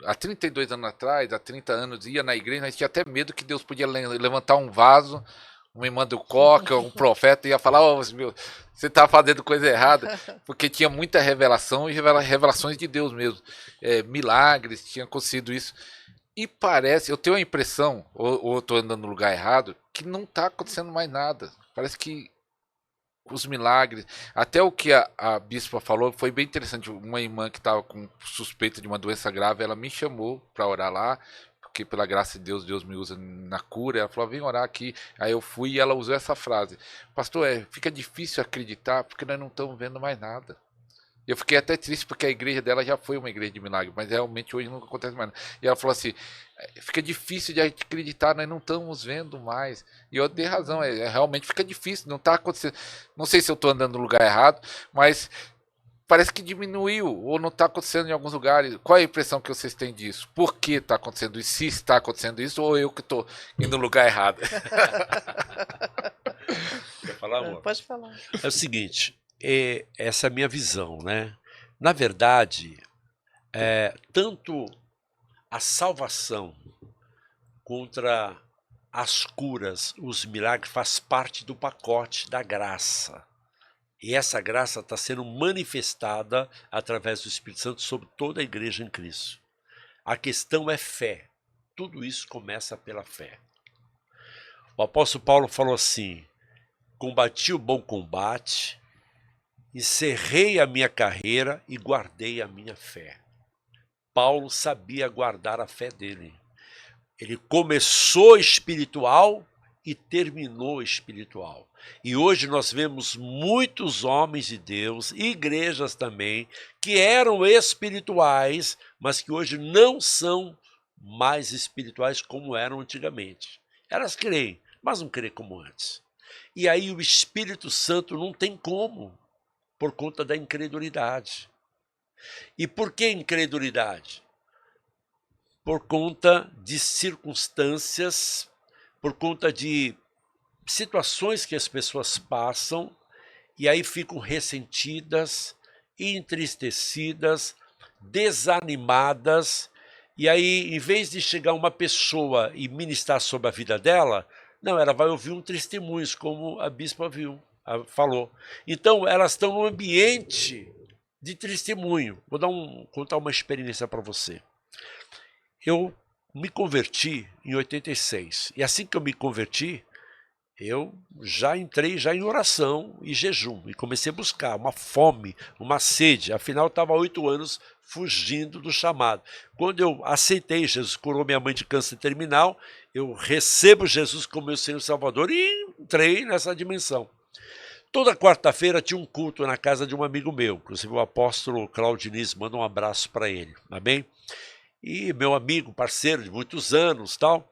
há 32 anos atrás, há 30 anos, ia na igreja, nós tinha até medo que Deus podia levantar um vaso, uma irmã do Coca, um profeta, ia falar, oh, meu, você está fazendo coisa errada, porque tinha muita revelação e revelações de Deus mesmo. Milagres, tinha acontecido isso. E parece, eu tenho a impressão, ou eu estou andando no lugar errado, que não está acontecendo mais nada. Parece que os milagres, até o que a bispa falou foi bem interessante. Uma irmã que estava com suspeita de uma doença grave, ela me chamou para orar lá, porque pela graça de Deus, Deus me usa na cura. Ela falou, vem orar aqui. Aí eu fui e ela usou essa frase: pastor, fica difícil acreditar porque nós não estamos vendo mais nada. Eu fiquei até triste porque a igreja dela já foi uma igreja de milagre, mas realmente hoje não acontece mais nada. E ela falou assim: fica difícil de acreditar, nós não estamos vendo mais. E eu dei razão, realmente fica difícil, não está acontecendo. Não sei se eu estou andando no lugar errado, mas parece que diminuiu ou não está acontecendo em alguns lugares. Qual é a impressão que vocês têm disso? Por que está acontecendo isso? Se está acontecendo isso, ou eu que estou indo no lugar errado? Quer falar, amor? Pode falar. É o seguinte, essa é a minha visão, né? Na verdade, tanto a salvação contra as curas, os milagres, faz parte do pacote da graça. E essa graça está sendo manifestada através do Espírito Santo sobre toda a igreja em Cristo. A questão é fé. Tudo isso começa pela fé. O apóstolo Paulo falou assim: combati o bom combate, encerrei a minha carreira e guardei a minha fé. Paulo sabia guardar a fé dele. Ele começou espiritual e terminou espiritual. E hoje nós vemos muitos homens de Deus, e igrejas também, que eram espirituais, mas que hoje não são mais espirituais como eram antigamente. Elas creem, mas não creem como antes. E aí o Espírito Santo não tem como, por conta da incredulidade. E por que incredulidade? Por conta de circunstâncias, por conta de situações que as pessoas passam e aí ficam ressentidas, entristecidas, desanimadas, e aí, em vez de chegar uma pessoa e ministrar sobre a vida dela, não, ela vai ouvir um testemunho, como a bispa falou. Então, elas estão num ambiente de testemunho. Vou contar uma experiência para você. Eu me converti em 86, e assim que eu me converti, eu já entrei em oração e jejum, e comecei a buscar uma fome, uma sede. Afinal, eu estava há 8 anos fugindo do chamado. Quando eu aceitei, Jesus curou minha mãe de câncer terminal, eu recebo Jesus como meu Senhor e Salvador e entrei nessa dimensão. Toda quarta-feira tinha um culto na casa de um amigo meu, inclusive o apóstolo Claudinez, manda um abraço para ele, amém? E meu amigo, parceiro de muitos anos, tal.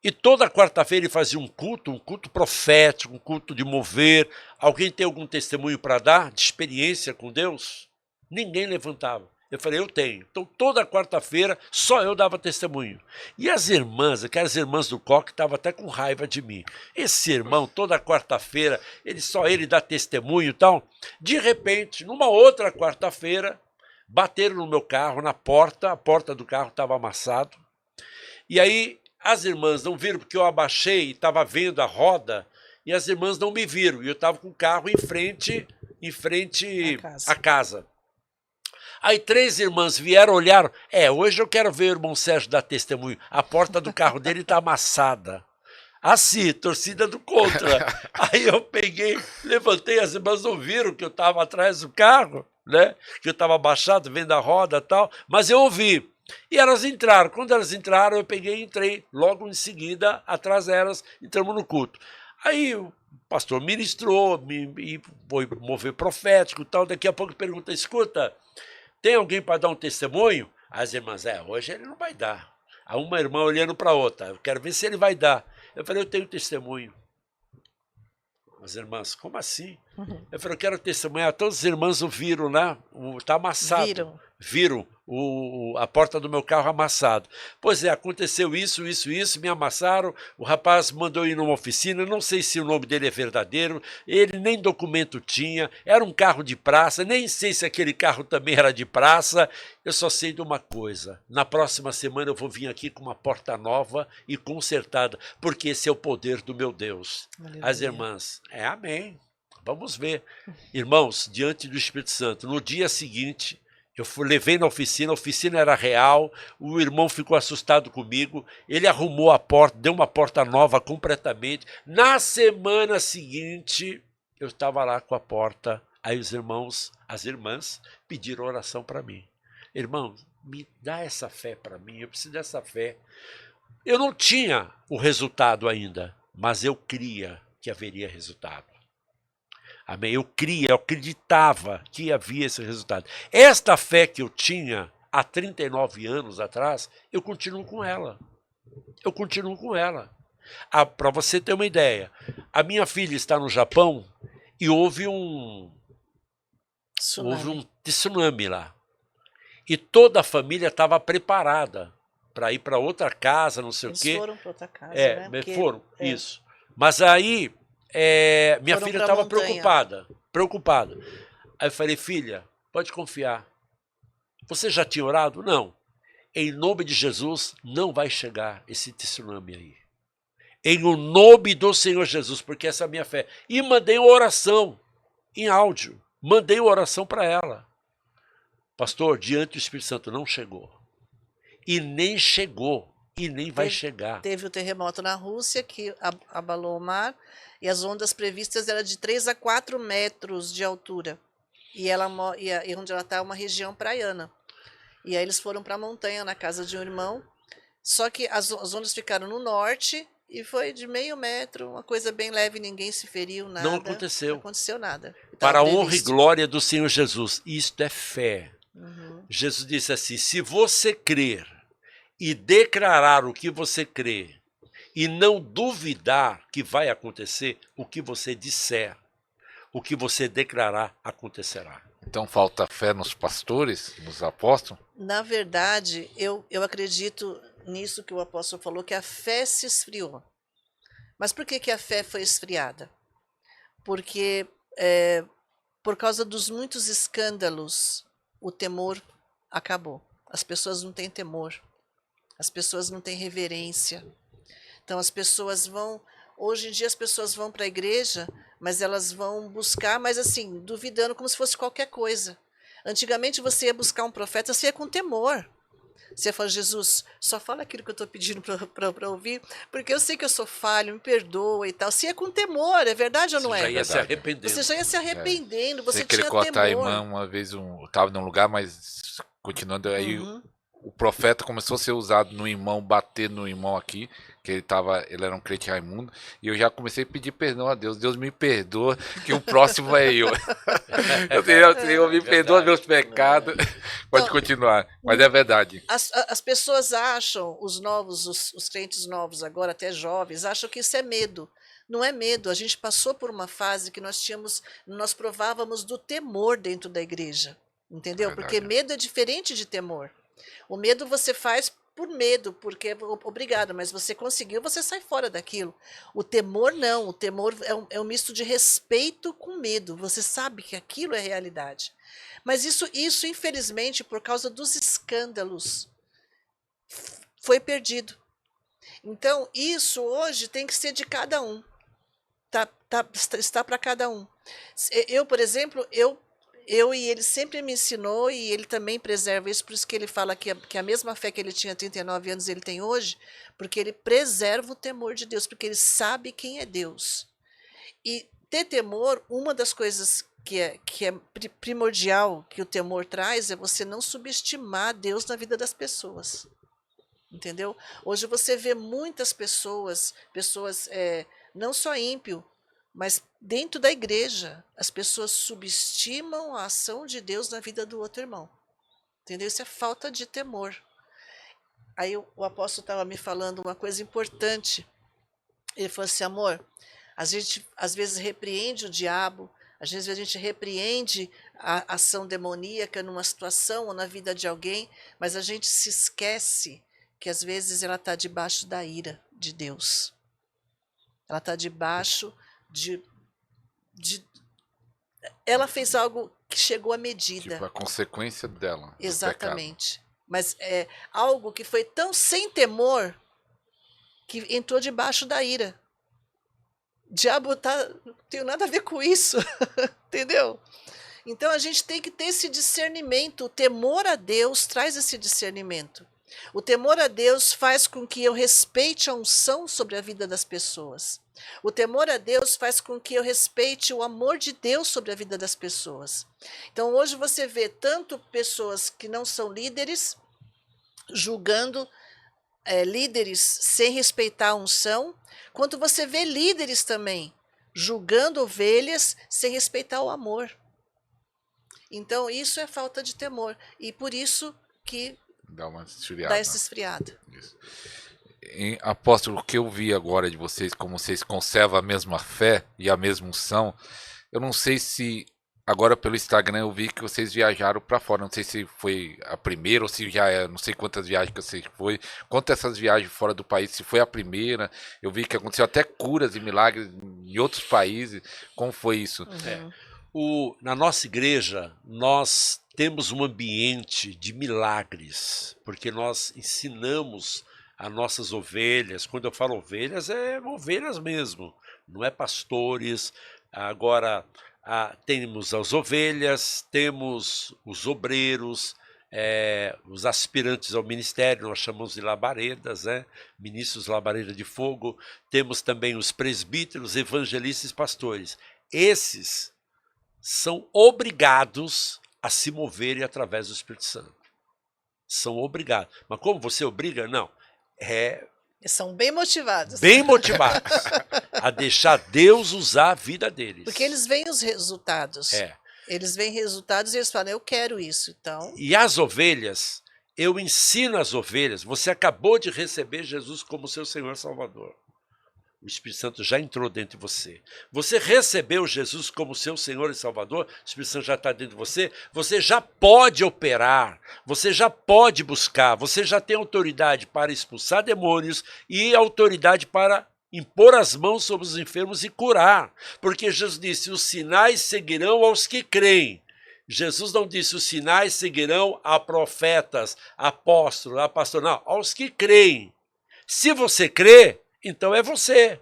E toda quarta-feira ele fazia um culto profético, um culto de mover. Alguém tem algum testemunho para dar de experiência com Deus? Ninguém levantava. Eu falei, eu tenho. Então toda quarta-feira só eu dava testemunho. E as irmãs, aquelas irmãs do coque, estavam até com raiva de mim. Esse irmão, toda quarta-feira, só ele dá testemunho e tal. De repente, numa outra quarta-feira, bateram no meu carro, na porta, a porta do carro estava amassada. E aí as irmãs não viram, porque eu abaixei e estava vendo a roda, e as irmãs não me viram. E eu estava com o carro em frente à casa. Aí 3 irmãs vieram, olharam. Hoje eu quero ver o irmão Sérgio dar testemunho. A porta do carro dele está amassada. Assim, torcida do contra. Aí eu peguei, levantei, as irmãs não viram que eu estava atrás do carro, né? Que eu estava abaixado, vendo a roda e tal, mas eu ouvi. E elas entraram. Quando elas entraram, eu peguei e entrei. Logo em seguida, atrás delas, entramos no culto. Aí o pastor ministrou, e foi mover profético e tal. Daqui a pouco pergunta, escuta, tem alguém para dar um testemunho? As irmãs, hoje ele não vai dar. Aí uma irmã olhando para a outra, eu quero ver se ele vai dar. Eu falei, eu tenho testemunho. As irmãs, como assim? Eu falei, eu quero testemunhar. Todas as irmãs o viram lá, está amassado. Viram a porta do meu carro amassada. Pois é, aconteceu isso, me amassaram, o rapaz mandou ir numa oficina, não sei se o nome dele é verdadeiro, ele nem documento tinha, era um carro de praça, nem sei se aquele carro também era de praça, eu só sei de uma coisa, na próxima semana eu vou vir aqui com uma porta nova e consertada, porque esse é o poder do meu Deus. Aleluia. As irmãs, amém. Vamos ver. Irmãos, diante do Espírito Santo, no dia seguinte, levei na oficina, a oficina era real, o irmão ficou assustado comigo, ele arrumou a porta, deu uma porta nova completamente. Na semana seguinte, eu estava lá com a porta, aí os irmãos, as irmãs, pediram oração para mim. Irmão, me dá essa fé para mim, eu preciso dessa fé. Eu não tinha o resultado ainda, mas eu cria que haveria resultado. Amém? Eu cria, eu acreditava que havia esse resultado. Esta fé que eu tinha há 39 anos atrás, eu continuo com ela. Eu continuo com ela. Para você ter uma ideia, a minha filha está no Japão e houve um tsunami lá. E toda a família estava preparada para ir para outra casa, não sei o quê. Eles foram para outra casa, né? Foram, isso. Mas aí... minha filha estava preocupada. Aí eu falei, filha, pode confiar. Você já tinha orado? Não. Em nome de Jesus, não vai chegar esse tsunami aí. Em o nome do Senhor Jesus, porque essa é a minha fé. E mandei uma oração em áudio. Mandei uma oração para ela. Pastor, diante do Espírito Santo, não chegou. E nem chegou. E nem vai chegar. Teve o terremoto na Rússia, que abalou o mar, e as ondas previstas eram de 3 a 4 metros de altura. E onde ela está é uma região praiana. E aí eles foram para a montanha, na casa de um irmão. Só que as ondas ficaram no norte, e foi de meio metro, uma coisa bem leve, ninguém se feriu, nada. Não aconteceu. Não aconteceu nada. Para a honra e glória do Senhor Jesus. Isto é fé. Jesus disse assim, se você crer, e declarar o que você crê e não duvidar que vai acontecer, o que você disser, o que você declarar acontecerá. Então falta fé nos pastores, nos apóstolos? Na verdade, eu acredito nisso que o apóstolo falou, que a fé se esfriou. Mas por que a fé foi esfriada? Porque por causa dos muitos escândalos, o temor acabou. As pessoas não têm temor. As pessoas não têm reverência. Então as pessoas vão... Hoje em dia as pessoas vão para a igreja, mas elas vão buscar, mas assim, duvidando como se fosse qualquer coisa. Antigamente você ia buscar um profeta, você ia com temor. Você ia falar, Jesus, só fala aquilo que eu estou pedindo para ouvir, porque eu sei que eu sou falho, me perdoa e tal. Você ia com temor, é verdade ou não é? Você já ia se arrependendo. Você já ia se arrependendo, você tinha queria contar temor. a irmã, uma vez eu estava num lugar, mas continuando aí... O profeta começou a ser usado no irmão, bater no irmão aqui, que ele era um crente Raimundo, e eu já comecei a pedir perdão a Deus. Deus me perdoa, que o próximo é eu. Senhor, me perdoa meus pecados. Pode continuar, mas é verdade. As pessoas acham, os crentes novos agora, até jovens, acham que isso é medo. Não é medo, a gente passou por uma fase que nós provávamos do temor dentro da igreja, entendeu? Porque medo é diferente de temor. O medo você faz por medo, porque obrigado, mas você conseguiu, você sai fora daquilo. O temor não, o temor é um misto de respeito com medo. Você sabe que aquilo é realidade. Mas isso infelizmente, por causa dos escândalos, foi perdido. Então, isso hoje tem que ser de cada um. Está para cada um. Eu, por exemplo, e ele sempre me ensinou, e ele também preserva isso, por isso que ele fala que a mesma fé que ele tinha há 39 anos ele tem hoje, porque ele preserva o temor de Deus, porque ele sabe quem é Deus. E ter temor, uma das coisas que é primordial que o temor traz é você não subestimar Deus na vida das pessoas. Entendeu? Hoje você vê muitas pessoas não só ímpio, mas dentro da igreja, as pessoas subestimam a ação de Deus na vida do outro irmão. Entendeu? Isso é falta de temor. Aí o apóstolo estava me falando uma coisa importante. Ele falou assim, amor, a gente às vezes repreende o diabo, Às vezes a gente repreende a ação demoníaca numa situação ou na vida de alguém, mas a gente se esquece que às vezes ela está debaixo da ira de Deus. Ela está debaixo de. Ela fez algo que chegou à medida. Tipo, a consequência dela. Exatamente. Mas é algo que foi tão sem temor que entrou debaixo da ira. O diabo não tem nada a ver com isso, entendeu? Então a gente tem que ter esse discernimento. O temor a Deus traz esse discernimento. O temor a Deus faz com que eu respeite a unção sobre a vida das pessoas. O temor a Deus faz com que eu respeite o amor de Deus sobre a vida das pessoas. Então hoje você vê tanto pessoas que não são líderes, julgando líderes sem respeitar a unção, quanto você vê líderes também julgando ovelhas sem respeitar o amor. Então isso é falta de temor. E por isso que dá uma esfriada. Dá essa esfriada. Isso. Apóstolo, o que eu vi agora de vocês, como vocês conservam a mesma fé e a mesma unção, eu não sei se, agora pelo Instagram eu vi que vocês viajaram para fora, não sei se foi a primeira ou se já é, não sei quantas viagens que vocês foi, quantas essas viagens fora do país, se foi a primeira, eu vi que aconteceu até curas e milagres em outros países, como foi isso? Na nossa igreja, nós temos um ambiente de milagres, porque nós ensinamos as nossas ovelhas. Quando eu falo ovelhas, é ovelhas mesmo, não é pastores. Agora, temos as ovelhas, temos os obreiros, os aspirantes ao ministério, nós chamamos de labaredas, né? Ministros labareda de fogo. Temos também os presbíteros, evangelistas e pastores. Esses são obrigados a se moverem através do Espírito Santo. São obrigados. Mas como você obriga? Não. Eles são bem motivados. Bem motivados a deixar Deus usar a vida deles. Porque eles veem os resultados. Eles veem resultados e eles falam, eu quero isso. Então... E as ovelhas, eu ensino as ovelhas. Você acabou de receber Jesus como seu Senhor e Salvador. O Espírito Santo já entrou dentro de você. Você recebeu Jesus como seu Senhor e Salvador, o Espírito Santo já está dentro de você, você já pode operar, você já pode buscar, você já tem autoridade para expulsar demônios e autoridade para impor as mãos sobre os enfermos e curar. Porque Jesus disse, os sinais seguirão aos que creem. Jesus não disse, os sinais seguirão a profetas, apóstolos, a pastores, não, aos que creem. Se você crê, então é você,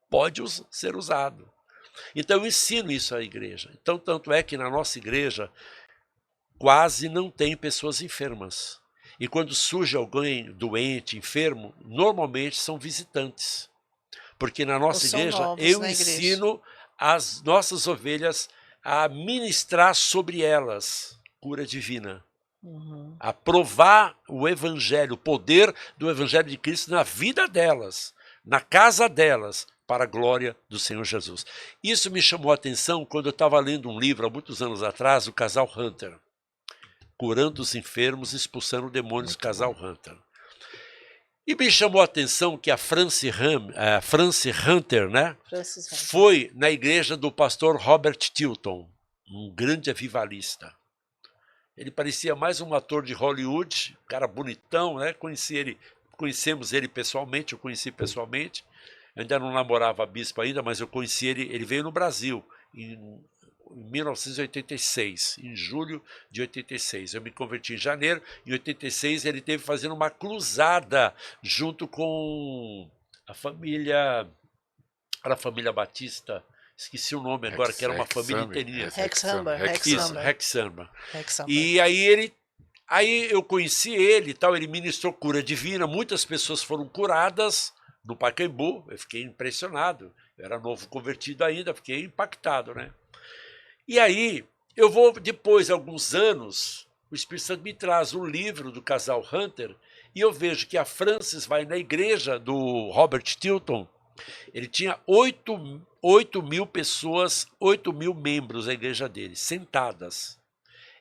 pode ser usado. Então eu ensino isso à igreja. Então tanto é que na nossa igreja quase não tem pessoas enfermas. E quando surge alguém doente, enfermo, normalmente são visitantes. Porque na nossa igreja eu ensino as nossas ovelhas a ministrar sobre elas cura divina. A provar o evangelho, o poder do evangelho de Cristo na vida delas, na casa delas, para a glória do Senhor Jesus. Isso me chamou a atenção quando eu estava lendo um livro, há muitos anos atrás, do casal Hunter. Curando os enfermos, expulsando demônios, casal Hunter. E me chamou a atenção que a Francie Hunter, né, foi na igreja do pastor Robert Tilton, um grande avivalista. Ele parecia mais um ator de Hollywood, um cara bonitão, né? Conhecemos ele pessoalmente, eu conheci pessoalmente. Eu ainda não namorava a bispa ainda, mas eu conheci ele. Ele veio no Brasil em 1986, em julho de 86. Eu me converti em janeiro. Em 86 ele esteve fazendo uma cruzada junto com a família Batista. Esqueci o nome agora, que era uma família inteirinha. Rex Humber. E aí eu conheci ele e tal, ele ministrou cura divina, muitas pessoas foram curadas no Pacaembu, eu fiquei impressionado, eu era novo convertido ainda, fiquei impactado, né? E aí, eu vou, depois de alguns anos, o Espírito Santo me traz um livro do casal Hunter, e eu vejo que a Frances vai na igreja do Robert Tilton. Ele tinha 8 mil pessoas, 8 mil membros da igreja dele, sentadas.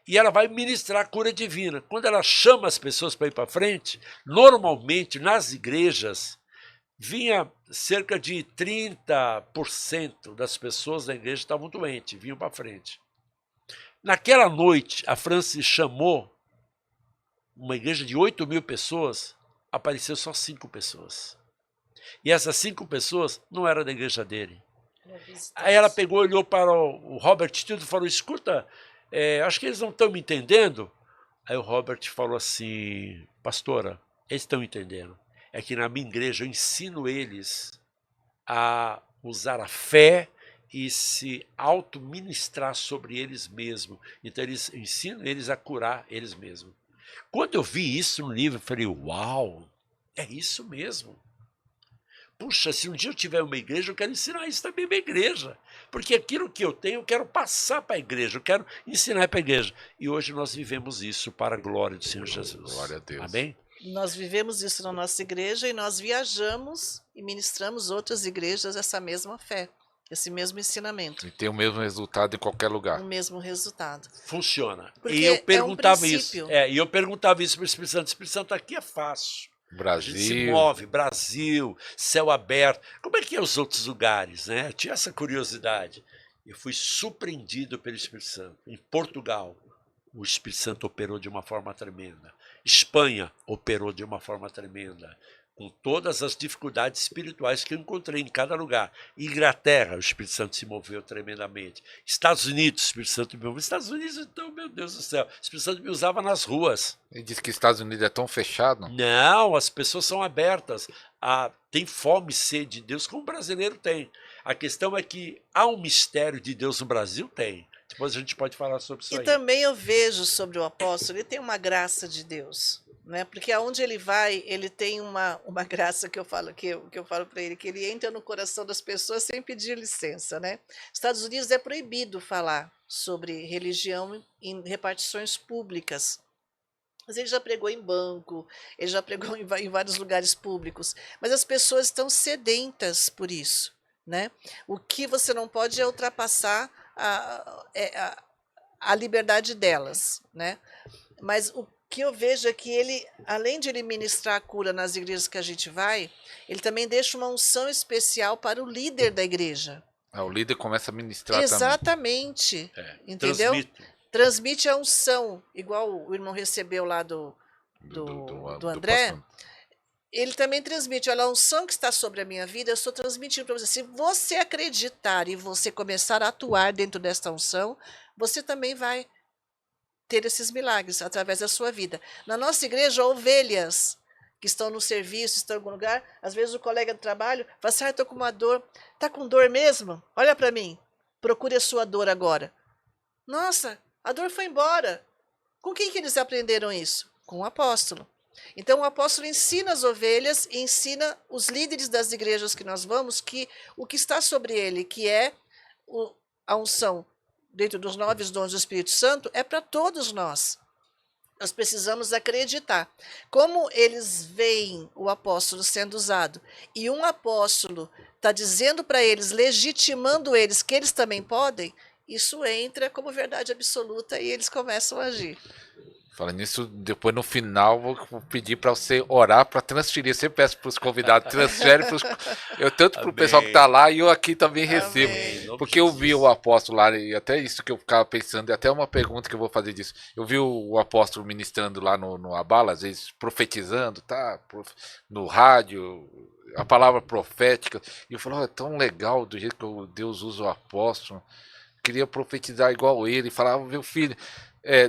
E ela vai ministrar a cura divina. Quando ela chama as pessoas para ir para frente, normalmente nas igrejas vinha cerca de 30% das pessoas da igreja estavam doentes, vinham para frente. Naquela noite, a Francis chamou uma igreja de 8.000 pessoas, apareceu só 5 pessoas. E essas 5 pessoas não eram da igreja dele. Aí ela pegou, olhou para o Robert Tilden e falou, escuta, acho que eles não estão me entendendo. Aí o Robert falou assim, pastora, eles estão entendendo. É que na minha igreja eu ensino eles a usar a fé e se auto-ministrar sobre eles mesmos. Então eles ensinam eles a curar eles mesmos. Quando eu vi isso no livro, eu falei, uau, é isso mesmo. Puxa, se um dia eu tiver uma igreja, eu quero ensinar isso também para a igreja. Porque aquilo que eu tenho, eu quero passar para a igreja, eu quero ensinar para a igreja. E hoje nós vivemos isso para a glória do Senhor Jesus. Glória a Deus. Amém? Nós vivemos isso na nossa igreja e nós viajamos e ministramos outras igrejas essa mesma fé, esse mesmo ensinamento, E tem o mesmo resultado em qualquer lugar. o mesmo resultado. Funciona. Porque E eu é um perguntava princípio. isso. E eu perguntava isso para o Espírito Santo. O Espírito Santo, aqui é fácil. A gente se Brasil. move, Brasil, céu aberto. Como é que é os outros lugares, né? Eu tinha essa curiosidade. Eu fui surpreendido pelo Espírito Santo. Em Portugal, o Espírito Santo operou de uma forma tremenda. Espanha operou de uma forma tremenda. Com todas as dificuldades espirituais que eu encontrei em cada lugar. Inglaterra, o Espírito Santo se moveu tremendamente. Estados Unidos, o Espírito Santo me moveu. Estados Unidos, então, meu Deus do céu, o Espírito Santo me usava nas ruas. Ele disse que os Estados Unidos é tão fechado. Não, as pessoas são abertas. Tem fome e sede de Deus, como o brasileiro tem. A questão é que há um mistério de Deus no Brasil? Tem. Depois a gente pode falar sobre isso E aí. também eu vejo sobre o apóstolo, ele tem uma graça de Deus, né? Porque aonde ele vai, ele tem uma graça que eu falo para ele, que ele entra no coração das pessoas sem pedir licença, né? Estados Unidos é proibido falar sobre religião em repartições públicas. Mas ele já pregou em banco, ele já pregou em vários lugares públicos, mas as pessoas estão sedentas por isso, né? O que você não pode é ultrapassar a liberdade delas, né? Mas o que eu vejo é que ele, além de ele ministrar a cura nas igrejas que a gente vai, ele também deixa uma unção especial para o líder da igreja. O líder começa a ministrar também. Exatamente, entendeu? Transmite a unção, igual o irmão recebeu lá do André. pastor. Ele também transmite, olha, a unção que está sobre a minha vida, eu estou transmitindo para você. Se você acreditar e você começar a atuar dentro desta unção, você também vai ter esses milagres através da sua vida. Na nossa igreja, ovelhas que estão no serviço, estão em algum lugar, às vezes o colega do trabalho fala assim, estou com uma dor. Está com dor mesmo? Olha para mim, procure a sua dor agora. Nossa, a dor foi embora. Com quem que eles aprenderam isso? Com o apóstolo. Então o apóstolo ensina as ovelhas, ensina os líderes das igrejas que nós vamos, que o que está sobre ele, que é a unção dentro dos 9 dons do Espírito Santo, é para todos nós. Nós precisamos acreditar. Como eles veem o apóstolo sendo usado, e um apóstolo está dizendo para eles, legitimando eles, que eles também podem, isso entra como verdade absoluta e eles começam a agir. Falando nisso, depois no final vou pedir para você orar para transferir. Eu sempre peço para os convidados, transfere tanto para o pessoal que está lá e eu aqui também recebo. Amém. Porque eu vi o apóstolo lá, e até isso que eu ficava pensando, e até uma pergunta que eu vou fazer disso. Eu vi o apóstolo ministrando lá no Abala, às vezes profetizando, tá? No rádio, a palavra profética. E eu falei, é tão legal do jeito que Deus usa o apóstolo. Queria profetizar igual ele, e falava, meu filho.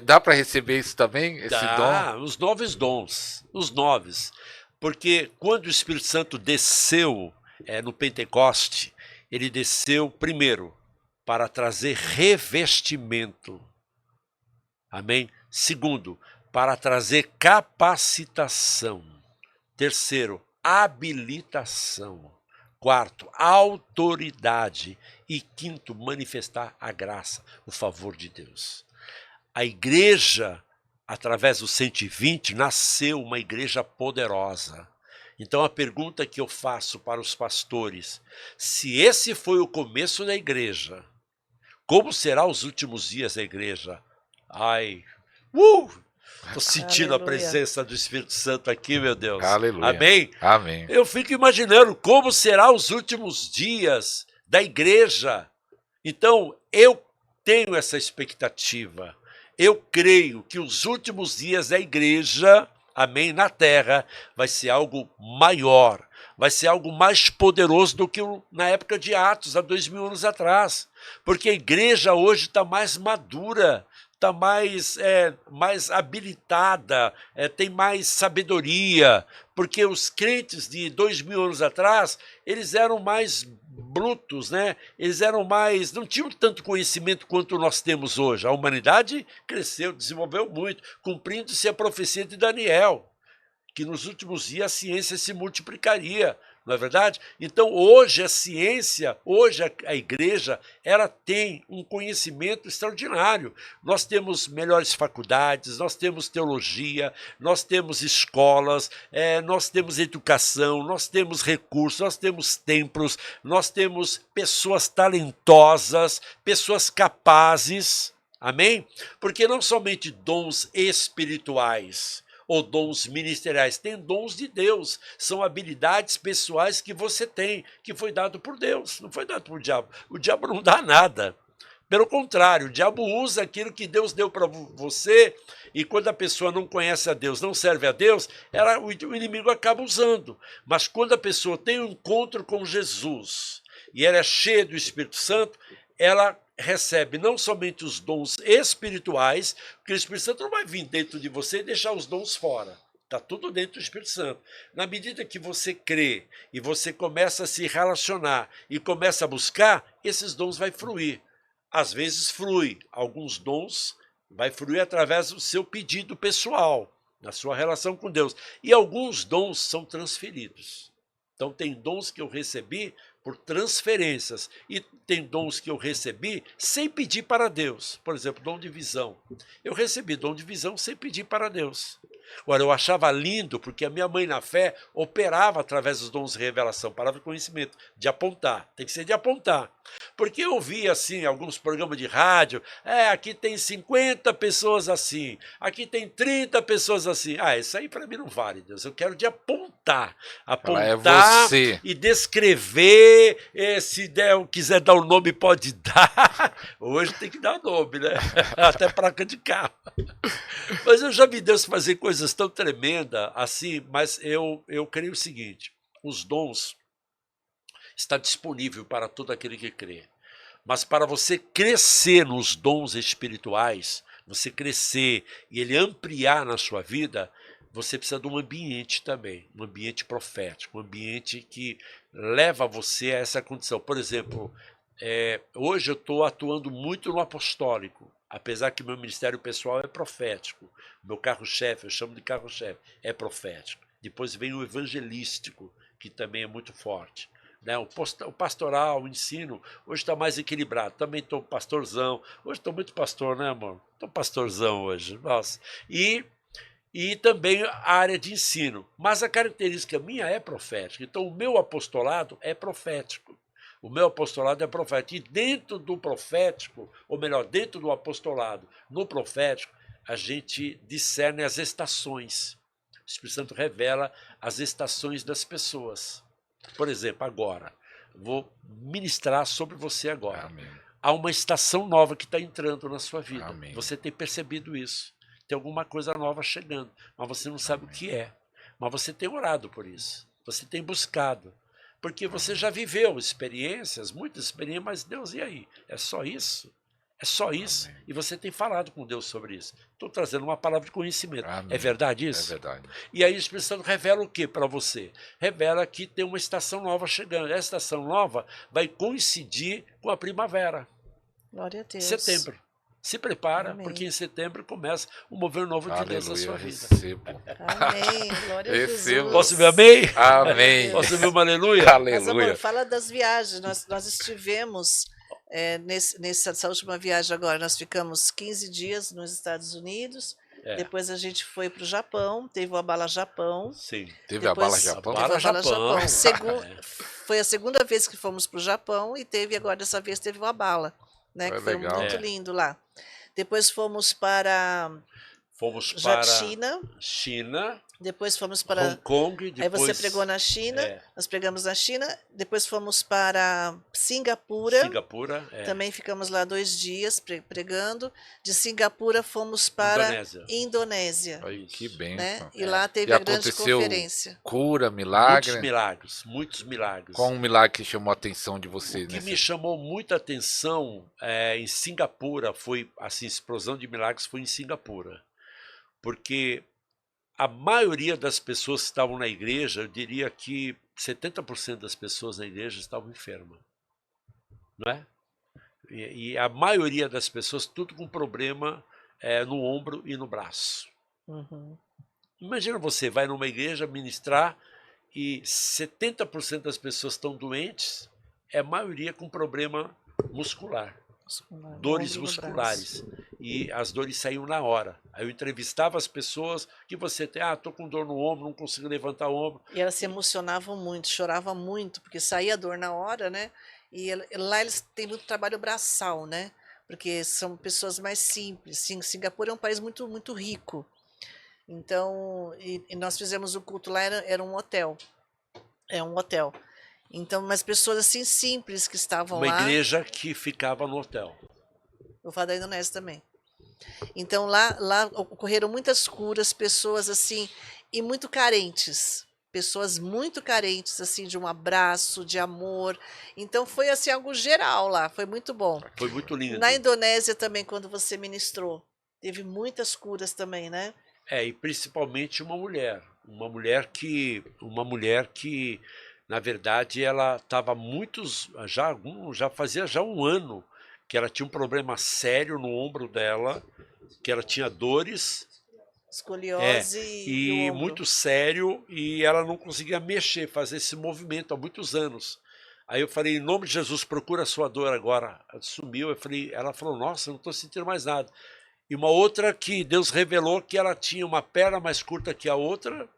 Dá para receber isso também, esse dom? Os 9 dons, os 9. Porque quando o Espírito Santo desceu no Pentecoste, ele desceu primeiro para trazer revestimento. Amém? Segundo, para trazer capacitação. Terceiro, habilitação. Quarto, autoridade. E quinto, manifestar a graça, o favor de Deus. A igreja, através do 120, nasceu uma igreja poderosa. Então a pergunta que eu faço para os pastores, se esse foi o começo da igreja, como será os últimos dias da igreja? Estou sentindo a Aleluia. presença do Espírito Santo aqui, meu Deus. Aleluia. Amém? Amém. Eu fico imaginando como serão os últimos dias da igreja. Então, eu tenho essa expectativa. Eu creio que os últimos dias da igreja, amém, na terra, vai ser algo maior, vai ser algo mais poderoso do que na época de Atos, há 2000 anos atrás. Porque a igreja hoje está mais madura, está mais habilitada, tem mais sabedoria, porque os crentes de 2000 anos atrás, eles eram mais brutos, né? Eles eram mais, não tinham tanto conhecimento quanto nós temos hoje. A humanidade cresceu, desenvolveu muito, cumprindo-se a profecia de Daniel, que nos últimos dias a ciência se multiplicaria, não é verdade? Então, hoje a ciência, hoje a igreja, ela tem um conhecimento extraordinário. Nós temos melhores faculdades, nós temos teologia, nós temos escolas, nós temos educação, nós temos recursos, nós temos templos, nós temos pessoas talentosas, pessoas capazes, amém? Porque não somente dons espirituais, ou dons ministeriais, tem dons de Deus, são habilidades pessoais que você tem, que foi dado por Deus, não foi dado por diabo. O diabo não dá nada. Pelo contrário, o diabo usa aquilo que Deus deu para você, e quando a pessoa não conhece a Deus, não serve a Deus, o inimigo acaba usando. Mas quando a pessoa tem um encontro com Jesus, e ela é cheia do Espírito Santo, ela recebe não somente os dons espirituais, porque o Espírito Santo não vai vir dentro de você e deixar os dons fora. Está tudo dentro do Espírito Santo. Na medida que você crê e você começa a se relacionar e começa a buscar, esses dons vão fluir. Às vezes flui. Alguns dons vai fluir através do seu pedido pessoal, na sua relação com Deus. E alguns dons são transferidos. Então tem dons que eu recebi por transferências, e tem dons que eu recebi sem pedir para Deus. Por exemplo, dom de visão. Eu recebi dom de visão sem pedir para Deus. Agora, eu achava lindo, porque a minha mãe na fé operava através dos dons de revelação, palavra de conhecimento, de apontar. Tem que ser de apontar. Porque eu via, assim, alguns programas de rádio, aqui tem 50 pessoas assim, aqui tem 30 pessoas assim. Isso aí para mim não vale, Deus. Eu quero de apontar. Apontar você. E descrever, se quiser dar o nome, pode dar. Hoje tem que dar o nome, né? Até placa de carro. Mas eu já vi Deus fazer coisas tão tremendas assim, mas eu creio o seguinte, os dons estão disponíveis para todo aquele que crê. Mas para você crescer nos dons espirituais, você crescer e ele ampliar na sua vida, você precisa de um ambiente também, um ambiente profético, um ambiente que leva você a essa condição. Por exemplo, hoje eu estou atuando muito no apostólico, apesar que meu ministério pessoal é profético. Meu carro-chefe, eu chamo de carro-chefe, é profético. Depois vem o evangelístico, que também é muito forte. Né? O pastoral, o ensino, hoje está mais equilibrado. Também estou pastorzão. Hoje estou muito pastor, né, amor? Estou pastorzão hoje. Nossa. E também a área de ensino. Mas a característica minha é profética. Então, o meu apostolado é profético. O meu apostolado é profético. E dentro do profético, ou melhor, dentro do apostolado, no profético, a gente discerne as estações. O Espírito Santo revela as estações das pessoas. Por exemplo, agora, vou ministrar sobre você agora. Amém. Há uma estação nova que está entrando na sua vida. Amém. Você tem percebido isso. Tem alguma coisa nova chegando, mas você não sabe o que é. Mas você tem orado por isso. Você tem buscado. Porque você já viveu experiências, muitas experiências, mas Deus, e aí? É só isso? É só isso? Amém. E você tem falado com Deus sobre isso. Estou trazendo uma palavra de conhecimento. Amém. É verdade isso? É verdade. E aí o Espírito Santo revela o que para você? Revela que tem uma estação nova chegando. Essa estação nova vai coincidir com a primavera. Glória a Deus. Setembro. Se prepara, Amém. Porque em setembro começa um mover novo de Deus na sua vida. Recebo. Amém. Glória a Recebo. Jesus. Posso ver amém? Amém. Posso ver uma aleluia? Mas, Aleluia. amor, fala das viagens. Nós estivemos nessa última viagem agora. Nós ficamos 15 dias nos Estados Unidos. Depois a gente foi para o Japão. Teve o Abala Japão. Sim. Teve a Bala Japão? Teve a Abala Japão. É. Foi a segunda vez que fomos para o Japão e teve agora, dessa vez, teve o Abala. Né, Foi que foi legal. muito lindo lá. Depois fomos para Fomos já para China, depois fomos Hong para... Kong, Aí você depois pregou na China, é, nós pregamos na China, depois fomos para Singapura, Singapura, também ficamos lá 2 dias pregando. De Singapura fomos para Indonésia. Indonésia, Aí, que Isso. né? bênção. E É. lá E teve a grande aconteceu conferência. cura, Muitos milagre. milagres, muitos milagres. Qual um milagre que chamou a atenção de O vocês, que né? me chamou muita atenção em Singapura foi, assim, explosão de milagres foi em Singapura. Porque a maioria das pessoas que estavam na igreja, eu diria que 70% das pessoas na igreja estavam enfermas, não é? E a maioria das pessoas, tudo com problema no ombro e no braço. Uhum. Imagina você vai numa igreja ministrar e 70% das pessoas estão doentes, a maioria com problema muscular, dores Ombro no musculares. braço. E as dores saíam na hora. Aí eu entrevistava as pessoas que você tem, tô com dor no ombro, não consigo levantar o ombro. E elas se emocionavam muito, choravam muito, porque saía a dor na hora, né? E lá eles têm muito trabalho braçal, né? Porque são pessoas mais simples. Singapura é um país muito, muito rico. Então, e nós fizemos o culto lá, era um hotel. É um hotel. Então, mas pessoas assim simples que estavam Uma lá. igreja que ficava no hotel. Vou falar da Indonésia também. Então, lá ocorreram muitas curas, pessoas assim, e muito carentes. Pessoas muito carentes, assim, de um abraço, de amor. Então, foi assim, algo geral lá, foi muito bom. Foi muito lindo. Na Indonésia também, quando você ministrou, teve muitas curas também, né? E principalmente uma mulher que na verdade ela estava já fazia já um ano que ela tinha um problema sério no ombro dela, que ela tinha dores, Escoliose e o e ombro. muito sério, e ela não conseguia mexer, fazer esse movimento há muitos anos. Aí eu falei, em nome de Jesus, procura a sua dor agora. Ela sumiu, ela falou, nossa, eu não estou sentindo mais nada. E uma outra que Deus revelou que ela tinha uma perna mais curta que a outra,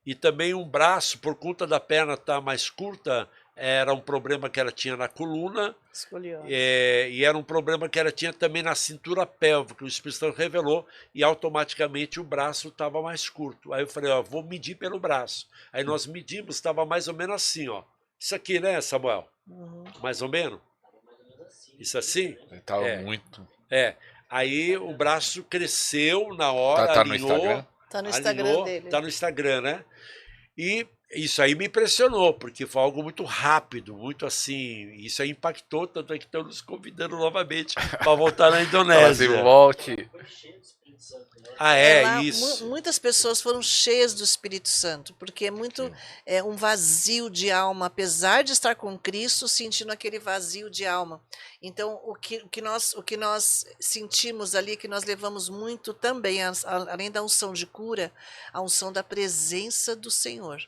e também um braço, por conta da perna estar mais curta, era um problema que ela tinha na coluna, Escoliose. e era um problema que ela tinha também na cintura pélvica. O Espírito Santo revelou e automaticamente o braço estava mais curto. Aí eu falei, vou medir pelo braço. Aí nós medimos, estava mais ou menos assim, ó. Isso aqui, né, Samuel? Uhum. Mais ou menos? Isso assim? Estava muito. Aí o braço cresceu na hora, Tá no alinhou. Instagram? Tá no Instagram dele. Tá no Instagram, né? E isso aí me impressionou, porque foi algo muito rápido, muito assim. Isso aí impactou, tanto é que estão nos convidando novamente para voltar na Fala Indonésia. assim, volte. Lá, Isso. muitas pessoas foram cheias do Espírito Santo, porque é muito um vazio de alma, apesar de estar com Cristo, sentindo aquele vazio de alma. Então, o que nós sentimos ali, que nós levamos muito também, além da unção de cura, a unção da presença do Senhor.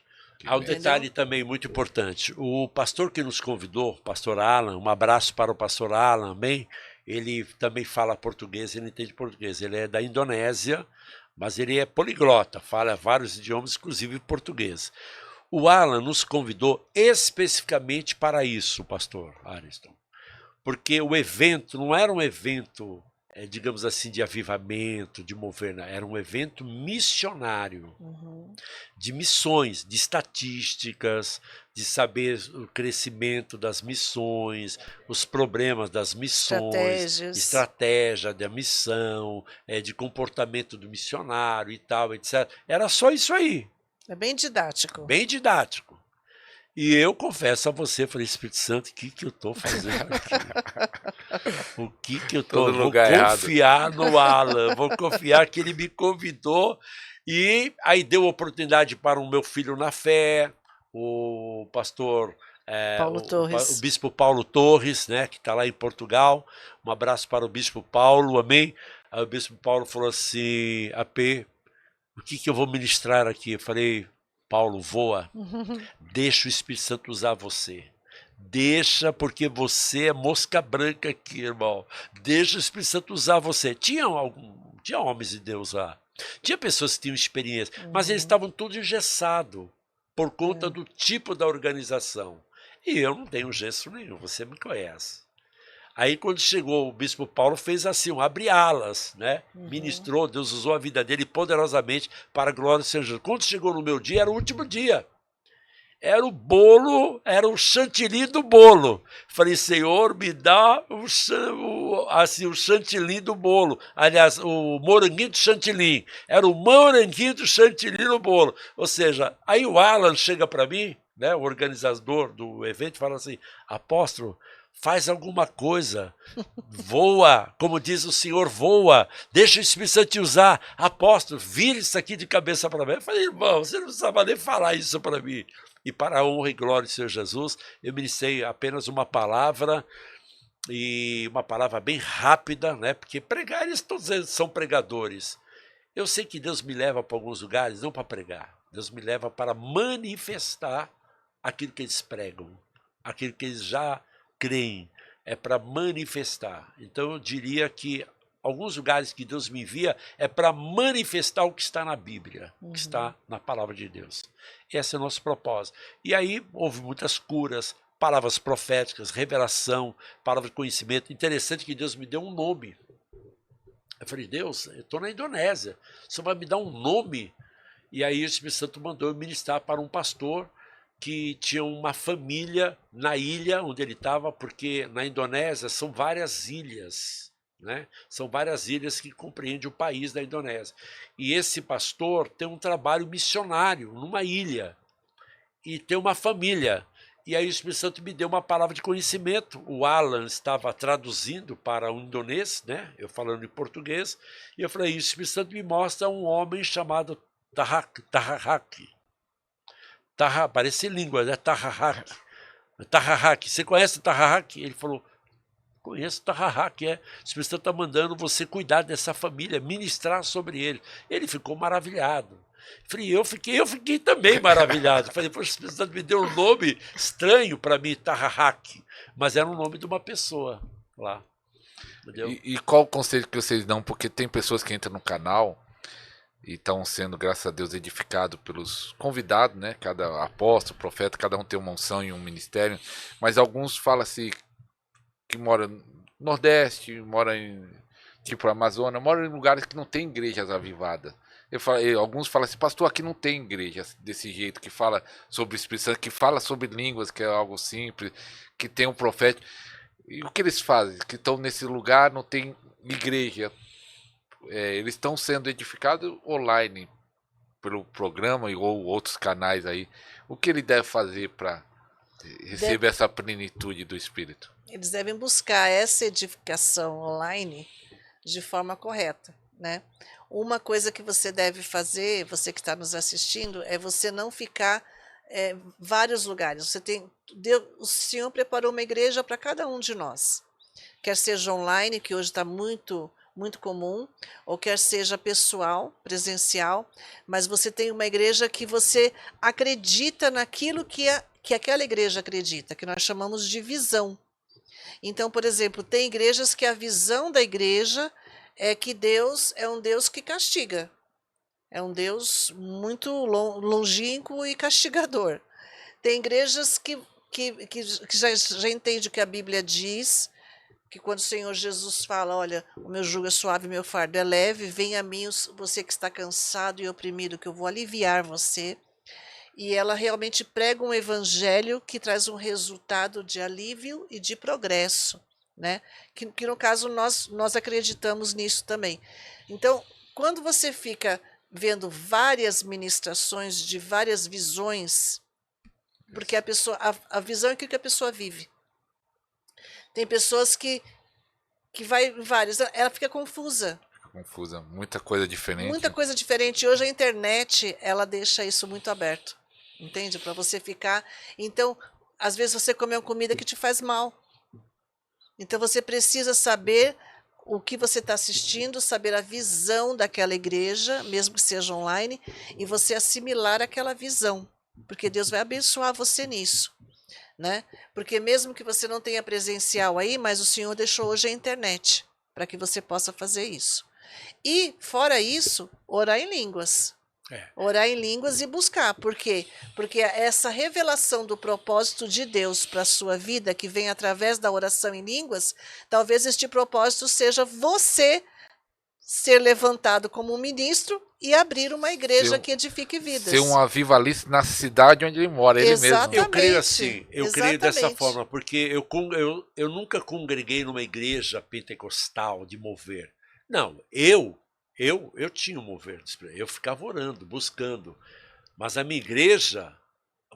Há um detalhe também muito importante. O pastor que nos convidou, pastor Alan, um abraço para o pastor Alan, amém? Ele também fala português, ele entende português. Ele é da Indonésia, mas ele é poliglota, fala vários idiomas, inclusive português. O Alan nos convidou especificamente para isso, pastor Ariston. Porque o evento não era um evento, digamos assim, de avivamento, de mover, era um evento missionário, de missões, de estatísticas, de saber o crescimento das missões, os problemas das missões, estratégia da missão, de comportamento do missionário e tal, etc. Era só isso aí. É bem didático. Bem didático. E eu confesso a você, falei, Espírito Santo, o que eu estou fazendo aqui? O que eu estou... Vou confiar no Alan, vou confiar que ele me convidou. E aí deu oportunidade para o meu filho na fé, o pastor... Paulo Torres. O bispo Paulo Torres, né, que está lá em Portugal. Um abraço para o bispo Paulo, amém? Aí o bispo Paulo falou assim, AP, o que eu vou ministrar aqui? Eu falei... Paulo, voa, deixa o Espírito Santo usar você. Deixa, porque você é mosca branca aqui, irmão. Deixa o Espírito Santo usar você. Tinha homens de Deus lá. Tinha pessoas que tinham experiência, mas eles estavam todos engessados por conta do tipo da organização. E eu não tenho gesso nenhum, você me conhece. Aí quando chegou, o bispo Paulo fez assim, um abre alas, né? Uhum. Ministrou, Deus usou a vida dele poderosamente para a glória do Senhor Jesus. Quando chegou no meu dia, era o último dia. Era o bolo, era o chantilly do bolo. Falei, Senhor, me dá o chantilly do bolo. Aliás, o moranguinho do chantilly. Era o moranguinho do chantilly no bolo. Ou seja, aí o Alan chega para mim, né, o organizador do evento, fala assim, apóstolo, faz alguma coisa, voa, como diz o Senhor, voa, deixa o Espírito Santo te usar, apóstolo, vira isso aqui de cabeça para baixo. Eu falei, irmão, você não precisava nem falar isso para mim. E para a honra e glória do Senhor Jesus, eu ministrei apenas uma palavra, e uma palavra bem rápida, né? Porque pregar, eles todos eles são pregadores. Eu sei que Deus me leva para alguns lugares, não para pregar, Deus me leva para manifestar aquilo que eles pregam, aquilo que eles já creem, é para manifestar. Então eu diria que alguns lugares que Deus me envia é para manifestar o que está na Bíblia, o que está na palavra de Deus. Esse é o nosso propósito. E aí houve muitas curas, palavras proféticas, revelação, palavra de conhecimento. Interessante que Deus me deu um nome. Eu falei, Deus, eu estou na Indonésia, você vai me dar um nome? E aí o Espírito Santo mandou eu ministrar para um pastor que tinha uma família na ilha onde ele estava, porque na Indonésia são várias ilhas, né? São várias ilhas que compreendem o país da Indonésia. E esse pastor tem um trabalho missionário numa ilha e tem uma família. E aí o Espírito Santo me deu uma palavra de conhecimento. O Alan estava traduzindo para o indonês, né? Eu falando em português, e eu falei, o Espírito Santo me mostra um homem chamado Tahahak. Parece língua, né? Tahahak. Você conhece Tahahak? Ele falou, conheço Tahahak, é. O Espírito Santo está mandando você cuidar dessa família, ministrar sobre ele. Ele ficou maravilhado. Eu fiquei também maravilhado. Falei, poxa, o Espírito Santo me deu um nome estranho para mim, Tahahak, mas era o nome de uma pessoa lá. Entendeu? E qual o conselho que vocês dão? Porque tem pessoas que entram no canal e estão sendo, graças a Deus, edificados pelos convidados, né? Cada apóstolo, profeta, cada um tem uma unção e um ministério, mas alguns falam assim, que moram no Nordeste, moram em, tipo, Amazônia, moram em lugares que não tem igrejas avivadas. Alguns falam assim, pastor, aqui não tem igreja desse jeito, que fala sobre o Espírito Santo, que fala sobre línguas, que é algo simples, que tem um profeta. E o que eles fazem? Que estão nesse lugar, não tem igreja. Eles estão sendo edificados online pelo programa ou outros canais aí. O que ele deve fazer para receber essa plenitude do Espírito? Eles devem buscar essa edificação online de forma correta, né? Uma coisa que você deve fazer, você que está nos assistindo, é você não ficar vários lugares. O Senhor preparou uma igreja para cada um de nós. Quer seja online, que hoje está muito comum, ou quer seja pessoal, presencial, mas você tem uma igreja que você acredita naquilo que aquela igreja acredita, que nós chamamos de visão. Então, por exemplo, tem igrejas que a visão da igreja é que Deus é um Deus que castiga. É um Deus muito longínquo e castigador. Tem igrejas que já entende o que a Bíblia diz, que quando o Senhor Jesus fala, olha, o meu jugo é suave, o meu fardo é leve, venha a mim você que está cansado e oprimido, que eu vou aliviar você. E ela realmente prega um evangelho que traz um resultado de alívio e de progresso, né? Que no caso nós acreditamos nisso também. Então, quando você fica vendo várias ministrações de várias visões, porque a visão é aquilo que a pessoa vive. Tem pessoas que vai em vários, ela fica confusa. Confusa, muita coisa diferente. Muita coisa diferente. Hoje a internet, ela deixa isso muito aberto. Entende? Para você ficar. Então, às vezes você come uma comida que te faz mal. Então você precisa saber o que você está assistindo, saber a visão daquela igreja, mesmo que seja online, e você assimilar aquela visão, porque Deus vai abençoar você nisso, né? Porque mesmo que você não tenha presencial aí, mas o Senhor deixou hoje a internet para que você possa fazer isso. E fora isso, orar em línguas. É. Orar em línguas e buscar. Por quê? Porque essa revelação do propósito de Deus para a sua vida, que vem através da oração em línguas, talvez este propósito seja você ser levantado como um ministro e abrir uma igreja que edifique vidas. Ser um avivalista na cidade onde ele mora, ele mesmo. Eu creio Exatamente, assim, eu creio dessa exatamente. forma, porque eu nunca congreguei numa igreja pentecostal de mover. Não, eu tinha um mover, eu ficava orando, buscando. Mas a minha igreja,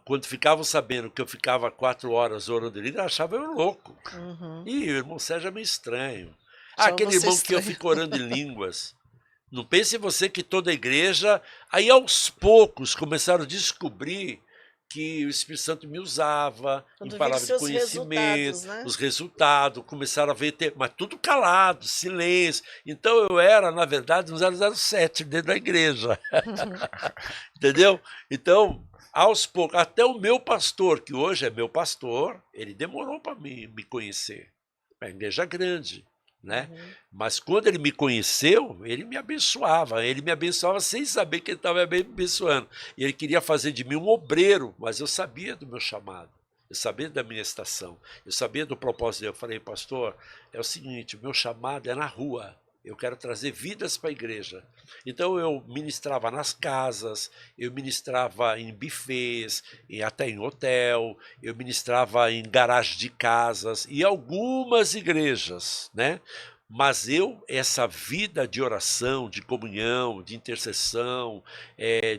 quando ficavam sabendo que eu ficava 4 horas orando ali, achava eu louco. Uhum. Ih, o irmão Sérgio é meio estranho. Só Aquele você irmão que eu estranho. fico orando em línguas. Não pense você que toda a igreja... Aí, aos poucos, começaram a descobrir que o Espírito Santo me usava Quando em vi palavras de seus conhecimento, resultados, né? os resultados, começaram a ver, mas tudo calado, silêncio. Então, eu era, na verdade, um 007 dentro da igreja. Entendeu? Então, aos poucos, até o meu pastor, que hoje é meu pastor, ele demorou para me conhecer. É uma igreja grande, né? Uhum. Mas quando ele me conheceu, ele me abençoava sem saber que ele estava me abençoando. E ele queria fazer de mim um obreiro, mas eu sabia do meu chamado, eu sabia da minha estação, eu sabia do propósito dele. Eu falei, pastor, é o seguinte, o meu chamado é na rua, eu quero trazer vidas para a igreja. Então eu ministrava nas casas, eu ministrava em buffets, até em hotel, eu ministrava em garagem de casas e algumas igrejas, né? Mas essa vida de oração, de comunhão, de intercessão,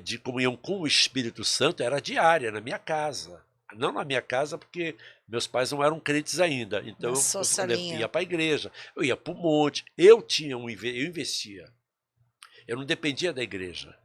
de comunhão com o Espírito Santo era diária na minha casa. Não na minha casa, porque meus pais não eram crentes ainda. Então Na sua eu salinha. ia para a igreja, eu ia para o monte, eu investia. Eu não dependia da igreja.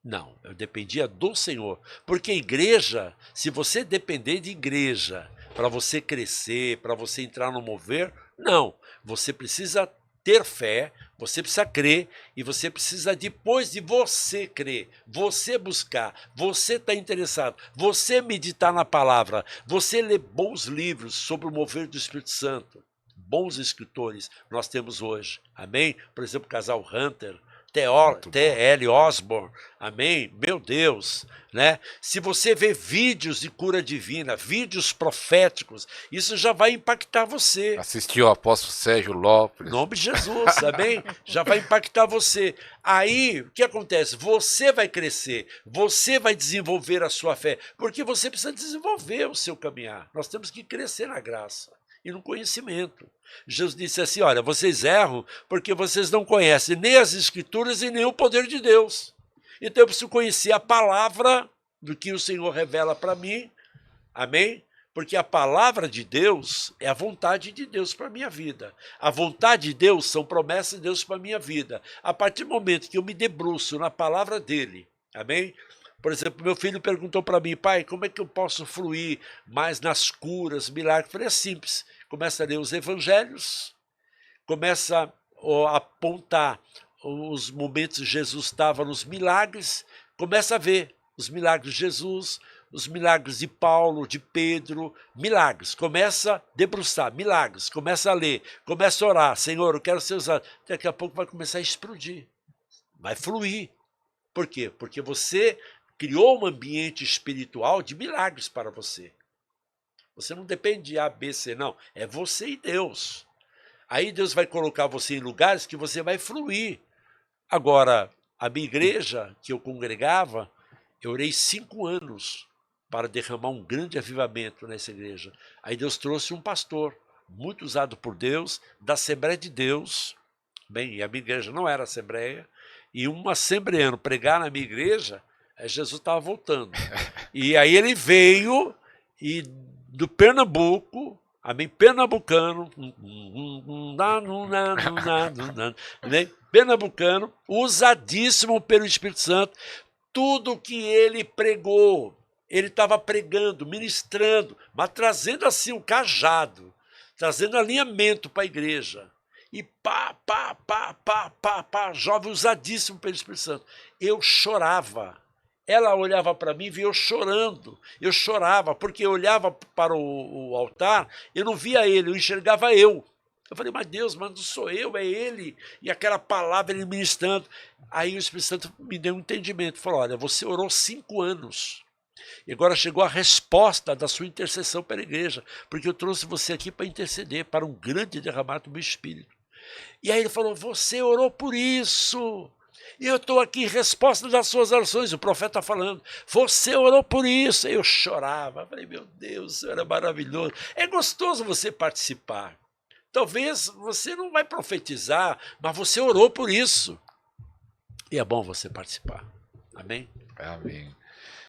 Não, eu dependia do Senhor. Porque a igreja, se você depender de igreja para você crescer, para você entrar no mover, não. Você precisa ter fé, você precisa crer e você precisa, depois de você crer, você buscar, você estar interessado, você meditar na palavra, você ler bons livros sobre o mover do Espírito Santo. Bons escritores nós temos hoje. Amém? Por exemplo, o casal Hunter, T.L. Osborne, amém? Meu Deus, né? Se você vê vídeos de cura divina, vídeos proféticos, isso já vai impactar você. Assistiu o apóstolo Sérgio Lopes. Em nome de Jesus, amém? Já vai impactar você. Aí, o que acontece? Você vai crescer, você vai desenvolver a sua fé, porque você precisa desenvolver o seu caminhar. Nós temos que crescer na graça e no conhecimento. Jesus disse assim, olha, vocês erram porque vocês não conhecem nem as Escrituras e nem o poder de Deus. Então eu preciso conhecer a palavra do que o Senhor revela para mim, amém? Porque a palavra de Deus é a vontade de Deus para a minha vida. A vontade de Deus são promessas de Deus para a minha vida. A partir do momento que eu me debruço na palavra dele, amém? Por exemplo, meu filho perguntou para mim, pai, como é que eu posso fluir mais nas curas, milagres? Eu falei, é simples, começa a ler os evangelhos, começa a apontar os momentos que Jesus estava nos milagres, começa a ver os milagres de Jesus, os milagres de Paulo, de Pedro, milagres, começa a debruçar, milagres, começa a ler, começa a orar, Senhor, eu quero ser usado. Daqui a pouco vai começar a explodir, vai fluir. Por quê? Porque você criou um ambiente espiritual de milagres para você. Você não depende de A, B, C, não. É você e Deus. Aí Deus vai colocar você em lugares que você vai fluir. Agora, a minha igreja, que eu congregava, eu orei 5 anos para derramar um grande avivamento nessa igreja. Aí Deus trouxe um pastor, muito usado por Deus, da Assembleia de Deus. Bem, e a minha igreja não era Assembleia. E um assembleano pregar na minha igreja, Jesus estava voltando. E aí ele veio e do Pernambuco, amém, pernambucano, pernambucano, usadíssimo pelo Espírito Santo, tudo que ele pregou, ele estava pregando, ministrando, mas trazendo assim um cajado, trazendo alinhamento para a igreja. E pá, jovem usadíssimo pelo Espírito Santo. Eu chorava. Ela olhava para mim e via eu chorando. Eu chorava, porque eu olhava para o altar, eu não via ele, eu enxergava eu. Eu falei, mas Deus, mas não sou eu, é ele. E aquela palavra, ele ministrando. Aí o Espírito Santo me deu um entendimento. Falou, olha, você orou 5 anos. E agora chegou a resposta da sua intercessão pela igreja. Porque eu trouxe você aqui para interceder, para um grande derramamento do meu Espírito. E aí ele falou, você orou por isso. E eu estou aqui em resposta das suas orações. O profeta está falando, você orou por isso. Aí eu chorava. Eu falei, meu Deus, isso era maravilhoso. É gostoso você participar. Talvez você não vai profetizar, mas você orou por isso. E é bom você participar. Amém? Amém.